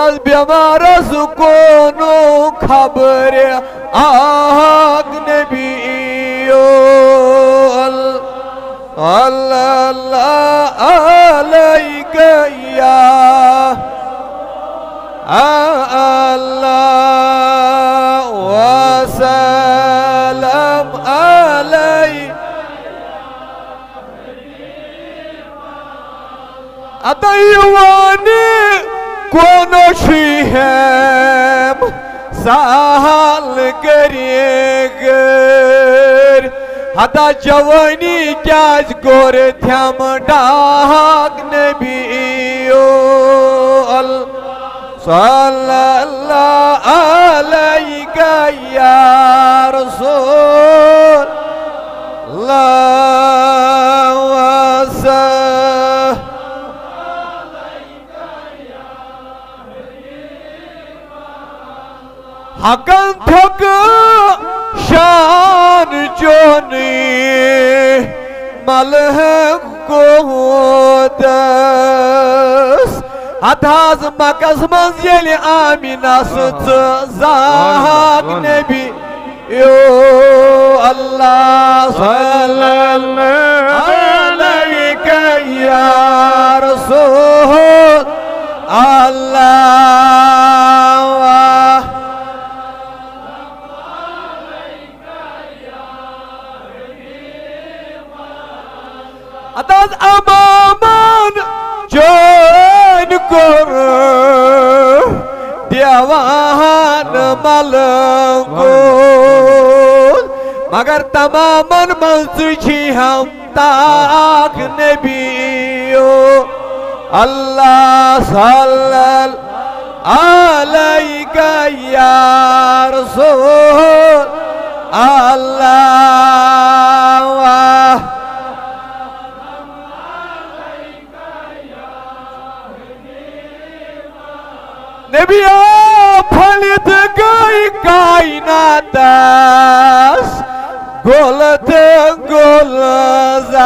Yes बेमारस कोनो खबर आग नबियो अल्लाह अलैका या अल्लाह वसल्लम अलैका अतयवानी कोनो शिहम साल करेगर हता जवानी क्याज गोर थम डाक नबियो सल्लल्लाहु अलैका या रसूलल्लाह हकन थक शान जोनी मलह को दस हताज मकस मंजिल आमिनस ज़ाक नबी यो अल्लाह सल्लल्लाहु अलैका या रसूल अल्लाह अताज अमामान जोन कर देवान मलंगो मगर तमामन मंसूची हम ताक नबियो अल्लाह सल्लल्लाहु अलैका या रसूल अल्लाह नबिया फलित गई कायनातस गोलत गोलजार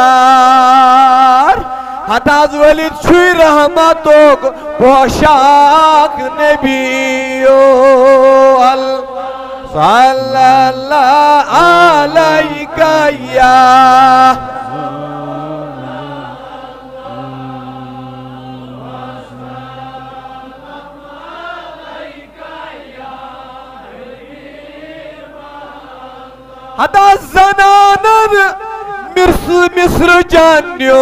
हताज वलिद छुई रहमतोग पोशाक नबियो सल्लल्लाहु अलैका या हता जनानन मिस्र जान्यो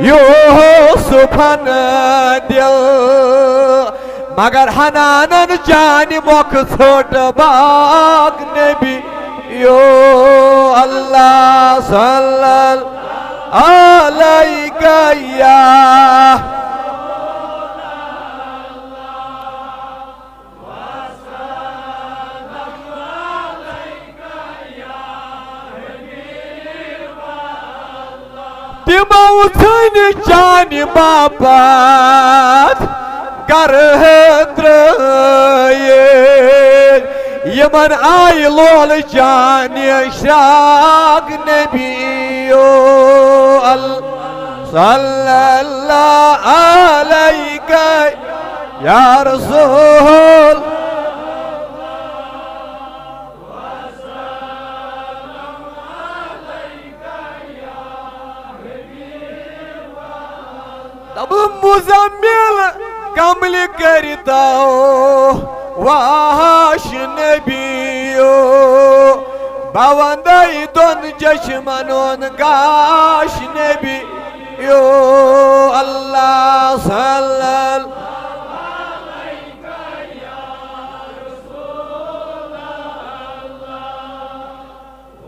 यो सुफन दिल मगर हनानन जान मोख छोट बाग नबी यो अल्लाह सल्लल्लाहु अलैका या तिमौथन जान बाबत कर यमन आय लोल जान शाग नबियो सल्लल्लाहु अलैका या रसूल तब मुजम्मिल कमल करताओ वाश नबियो बवंदई दोन चश्मनोन गाश नबियो अल्लाह सल्लल्लाहु अलैका या रसूलल्लाह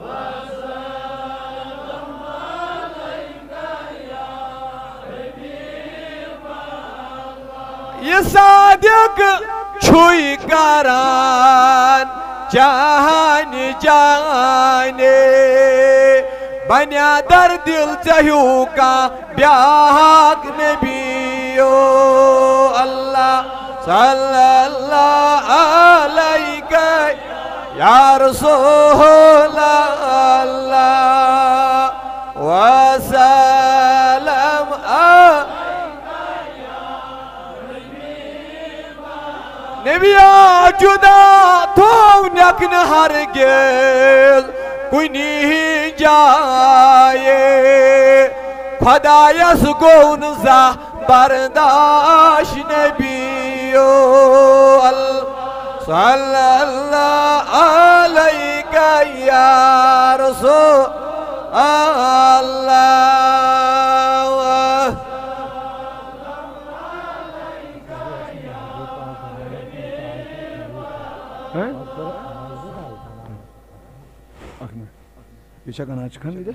वसल्लम अलैका या हबीबल्लाह ये सादिक छुई करान जान जाने बन्या दर दिल चहू का ब्याग नबियो अल्लाह सल्लल्लाहु अलैका या रसूल अल्लाह वसल्लम अलैका या हबीब दुनिया जुदा थोनक न हरगिज कुनी जाए खुदायस गोन जा बर्दाश नबियो सल्लल्लाहु अलैका या रसूल अल्लाह। Bıçak ana çıkan bir de.